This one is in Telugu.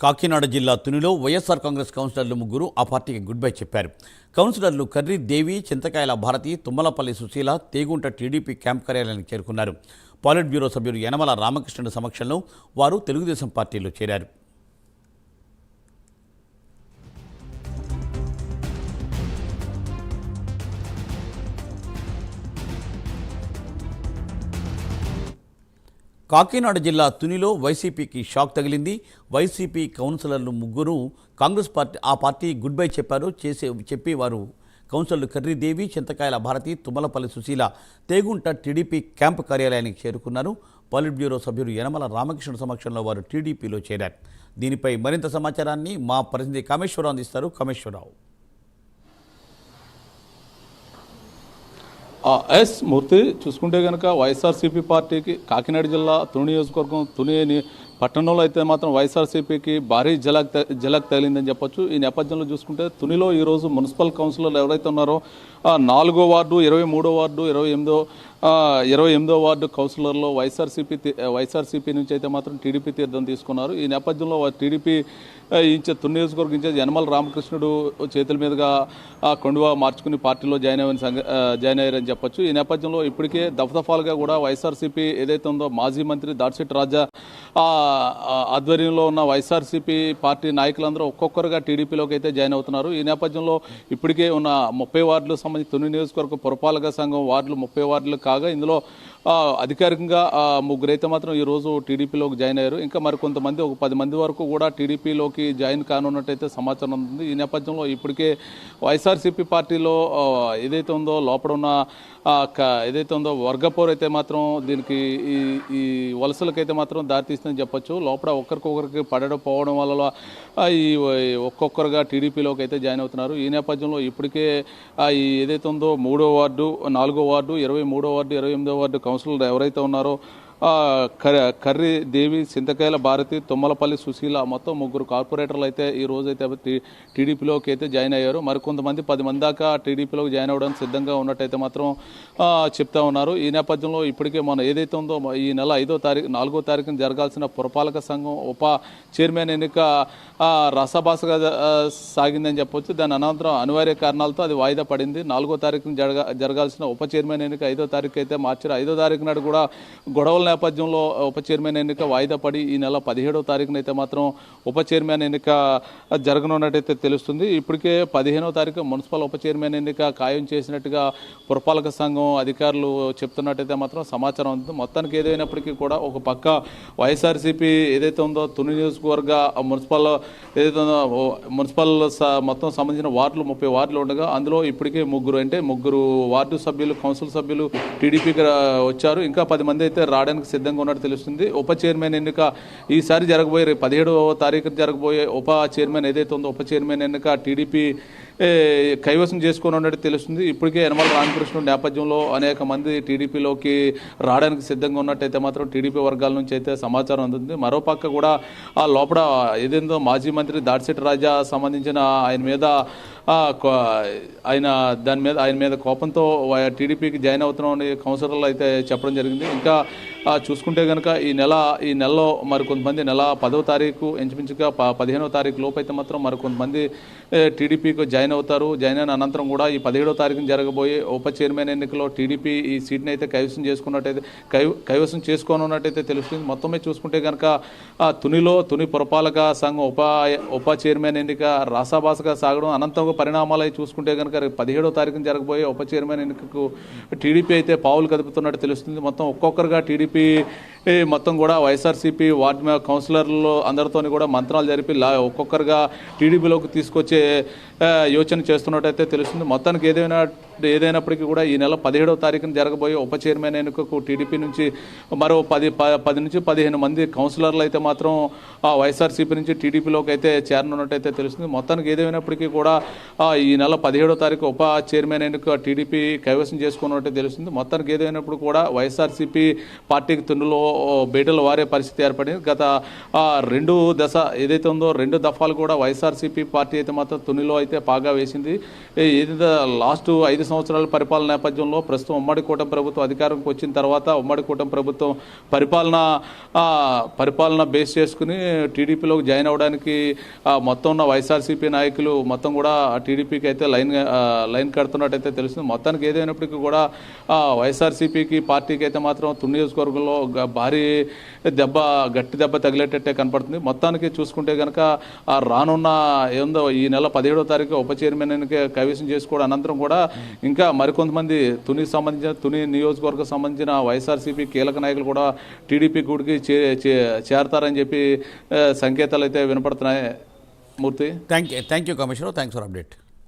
కాకినాడ జిల్లా తునిలో వైఎస్ఆర్ కాంగ్రెస్ కౌన్సిలర్లు ముగ్గురు ఆ పార్టీకి గుడ్ బై చెప్పారు. కౌన్సిలర్లు కర్రి దేవి, చింతకాయల భారతి, తుమ్మలపల్లి సుశీల తేగుంట టీడీపీ క్యాంప్ కార్యాలయానికి చేరుకున్నారు. పాలిట్ బ్యూరో సభ్యులు యనమల రామకృష్ణుడి సమక్షంలో వారు తెలుగుదేశం పార్టీలో చేరారు. కాకినాడ జిల్లా తునిలో వైసీపీకి షాక్ తగిలింది. వైసీపీ కౌన్సిలర్లు ముగ్గురు కాంగ్రెస్ పార్టీ గుడ్ బై చెప్పి వారు కౌన్సిలర్లు కర్రి దేవి, చింతకాయల భారతి, తుమ్మలపల్లి సుశీల తేగుంట టీడీపీ క్యాంపు కార్యాలయానికి చేరుకున్నారు. పాలిట్ బ్యూరో సభ్యులు యనమల రామకృష్ణ సమక్షంలో వారు టీడీపీలో చేరారు. దీనిపై మరింత సమాచారాన్ని మా ప్రతినిధి కామేశ్వరరావు అందిస్తారు. కామేశ్వరరావు. ఎస్ మూర్తి, చూసుకుంటే కనుక వైఎస్ఆర్సీపీ పార్టీకి కాకినాడ జిల్లా తుని నియోజకవర్గం తుని పట్టణంలో అయితే మాత్రం వైఎస్ఆర్సీపీకి భారీ జలక్ తగిలిందని చెప్పొచ్చు. ఈ నేపథ్యంలో చూసుకుంటే తునిలో ఈరోజు మున్సిపల్ కౌన్సిలర్లు ఎవరైతే ఉన్నారో 4వ వార్డు, 23వ వార్డు, 28వ వార్డు కౌన్సిలర్లో వైఎస్ఆర్సీపీ నుంచి అయితే మాత్రం టీడీపీ తీర్థం తీసుకున్నారు. ఈ నేపథ్యంలో టీడీపీ తుని నియోజకవర్గం ఇన్ఛార్జ్ యనమల రామకృష్ణుడు చేతుల మీదుగా కొండువా మార్చుకుని పార్టీలో జాయిన్ అయ్యారని చెప్పొచ్చు. ఈ నేపథ్యంలో ఇప్పటికే దఫదఫాలుగా కూడా వైఎస్ఆర్సీపీ ఏదైతే ఉందో మాజీ మంత్రి దాడిశెట్టి రాజా ఆధ్వర్యంలో ఉన్న వైఎస్ఆర్సీపీ పార్టీ నాయకులందరూ ఒక్కొక్కరుగా టీడీపీలోకి అయితే జాయిన్ అవుతున్నారు. ఈ నేపథ్యంలో ఇప్పటికే ఉన్న 30 వార్డులకు సంబంధించి తుని నియోజకవర్గ పురపాలక సంఘం వార్డులు 30 వార్డులు కాగా ఇందులో అధికారికంగా ముగ్గురైతే మాత్రం ఈరోజు టీడీపీలోకి జాయిన్ అయ్యారు. ఇంకా మరికొంతమంది ఒక 10 మంది వరకు కూడా టీడీపీలోకి జాయిన్ కానున్నట్టయితే సమాచారం ఉంది. ఈ నేపథ్యంలో ఇప్పటికే వైఎస్ఆర్సీపీ పార్టీలో ఏదైతే ఉందో లోపల ఉన్న ఏదైతే ఉందో వర్గపోరు అయితే మాత్రం దీనికి ఈ వలసలకైతే మాత్రం దారితీస్తుందని చెప్పొచ్చు. లోపల ఒకరికొకరికి పడకపోవడం వల్ల ఈ ఒక్కొక్కరుగా టీడీపీలోకి అయితే జాయిన్ అవుతున్నారు. ఈ నేపథ్యంలో ఇప్పటికే ఈ ఏదైతే ఉందో 3వ వార్డు, 4వ వార్డు, 23వ వార్డు, 28వ వార్డు కౌన్సిలర్ ఎవరైతే ఉన్నారో కర్రి దేవి, చింతకాయల భారతి, తుమ్మలపల్లి సుశీల మొత్తం ముగ్గురు కార్పొరేటర్లు అయితే ఈ రోజు అయితే టీడీపీలోకి అయితే జాయిన్ అయ్యారు. మరికొంతమంది 10 మంది దాకా టీడీపీలోకి జాయిన్ అవ్వడానికి సిద్ధంగా ఉన్నట్టయితే మాత్రం చెప్తా ఉన్నారు. ఈ నేపథ్యంలో ఇప్పటికే మనం ఏదైతే ఉందో ఈ నెల 4వ తారీఖున జరగాల్సిన పురపాలక సంఘం ఉప చైర్మన్ ఎన్నిక రసాభాసగా సాగిందని చెప్పొచ్చు. దాని అనంతరం అనివార్య కారణాలతో అది వాయిదా పడింది. 4వ తారీఖున జరగాల్సిన ఉప చైర్మన్ ఎన్నిక 5వ తారీఖు అయితే మార్చారు. 5వ తారీఖు నాడు కూడా గొడవల నేపథ్యంలో ఉప చైర్మన్ ఎన్నిక వాయిదా పడి ఈ నెల 17వ తారీఖున అయితే మాత్రం ఉప చైర్మన్ ఎన్నిక జరగనున్నట్టయితే తెలుస్తుంది. ఇప్పటికే 15వ తారీఖు మున్సిపల్ ఉప చైర్మన్ ఎన్నిక ఖాయం చేసినట్టుగా పురపాలక సంఘం అధికారులు చెప్తున్నట్టయితే మాత్రం సమాచారం ఉంది. మొత్తానికి ఏదైనప్పటికీ కూడా ఒక పక్క వైఎస్ఆర్సీపీ ఏదైతే ఉందో తుని నియోజకవర్గ మున్సిపల్ ఏదైతే ఉందో మున్సిపల్ మొత్తం సంబంధించిన వార్డులు 30 వార్డులు ఉండగా అందులో ఇప్పటికే ముగ్గురు వార్డు సభ్యులు, కౌన్సిల్ సభ్యులు టీడీపీకి వచ్చారు. ఇంకా 10 మంది అయితే రావడానికి సిద్ధంగా ఉన్నట్టు తెలుస్తుంది. ఉప చైర్మన్ ఎన్నిక ఈసారి జరగబోయే 17వ తారీఖున జరగబోయే ఉప చైర్మన్ ఏదైతే ఉందో ఉప చైర్మన్ ఎన్నిక టీడీపీ కైవసం చేసుకుని ఉన్నట్టు తెలుస్తుంది. ఇప్పటికే యనమల రామకృష్ణుడి నేపథ్యంలో అనేక మంది టీడీపీలోకి రావడానికి సిద్ధంగా ఉన్నట్టయితే మాత్రం టీడీపీ వర్గాల నుంచి అయితే సమాచారం అందుతుంది. మరోపక్క కూడా ఆ లోపల ఏదేందో మాజీ మంత్రి దాడిశెట్టి రాజా సంబంధించిన ఆయన మీద కోపంతో టీడీపీకి జాయిన్ అవుతున్నామని కౌన్సిలర్లు అయితే చెప్పడం జరిగింది. ఇంకా చూసుకుంటే కనుక ఈ నెలలో మరికొంతమంది నెల 10వ తారీఖు ఇంచుమించుగా 15వ తారీఖు లోపు అయితే మాత్రం మరికొంతమంది టీడీపీకి జాయిన్ అవుతారు. జాయిన్ అయిన అనంతరం కూడా ఈ 17వ తారీఖున జరగబోయే ఉప చైర్మన్ ఎన్నికలో టీడీపీ ఈ సీట్ని అయితే కైవసం చేసుకోనున్నట్టయితే తెలుస్తుంది. మొత్తమే చూసుకుంటే కనుక తుని పురపాలక సంఘం ఉప చైర్మన్ ఎన్నిక రాసాభాసగా సాగడం, అనంతరం పరిణామాలు అయి చూసుకుంటే కనుక 17వ తారీఖున జరగబోయే ఉప చైర్మన్ ఎన్నికకు టీడీపీ అయితే పావులు కదుపుతున్నట్టు తెలుస్తుంది. మొత్తం ఒక్కొక్కరుగా టీడీపీ మొత్తం కూడా వైఎస్ఆర్సీపీ వార్డు కౌన్సిలర్లు అందరితో కూడా మంత్రాలు జరిపి ఒక్కొక్కరుగా టీడీపీలోకి తీసుకొచ్చే యోచన చేస్తున్నట్టయితే తెలుస్తుంది. మొత్తానికి ఏదైనప్పటికీ కూడా ఈ నెల 17వ తారీఖున జరగబోయే ఉప చైర్మన్ ఎన్నికకు టీడీపీ నుంచి మరో 10 నుంచి 15 మంది కౌన్సిలర్లు అయితే మాత్రం వైఎస్ఆర్సీపీ నుంచి టీడీపీలోకి అయితే చేరనున్నట్టయితే తెలుస్తుంది. మొత్తానికి ఏదైనప్పటికీ కూడా ఈ నెల 17వ తారీఖు ఉప చైర్మన్ ఎన్నిక టీడీపీ కైవసం చేసుకున్నట్టే తెలుస్తుంది. మొత్తానికి ఏదైనప్పుడు కూడా వైఎస్ఆర్సీపీ పార్టీకి తునిలో బేటలు వారే పరిస్థితి ఏర్పడింది. గత 2 దశ ఏదైతే ఉందో 2 దఫాలు కూడా వైఎస్ఆర్సీపీ పార్టీ అయితే మాత్రం తునిలో అయితే పాగా వేసింది. ఏదైతే లాస్ట్ 5 సంవత్సరాల పరిపాలన నేపథ్యంలో ప్రస్తుతం ఉమ్మడి కూటమి ప్రభుత్వం అధికారంకి వచ్చిన తర్వాత ఉమ్మడి కూటమి ప్రభుత్వం పరిపాలన బేస్ చేసుకుని టీడీపీలోకి జాయిన్ అవ్వడానికి మొత్తం ఉన్న వైఎస్ఆర్సీపీ నాయకులు మొత్తం కూడా టీడీపీకి అయితే లైన్ కడుతున్నట్టయితే తెలుస్తుంది. మొత్తానికి ఏదైనప్పటికీ కూడా వైఎస్ఆర్సీపీకి పార్టీకి అయితే మాత్రం తుని నియోజకవర్గంలో భారీ గట్టి దెబ్బ తగిలేటట్టే కనపడుతుంది. మొత్తానికి చూసుకుంటే కనుక రానున్న ఏందో ఈ నెల 17వ తారీఖు ఉప చైర్మన్ కైవసం చేసుకోవడం అనంతరం కూడా ఇంకా మరికొంతమంది తుని నియోజకవర్గం సంబంధించిన వైఎస్ఆర్సీపీ కీలక నాయకులు కూడా టీడీపీ గూడికి చేరతారని చెప్పి సంకేతాలు అయితే వినపడుతున్నాయి. Murthy, thank you commissioner, thanks for update.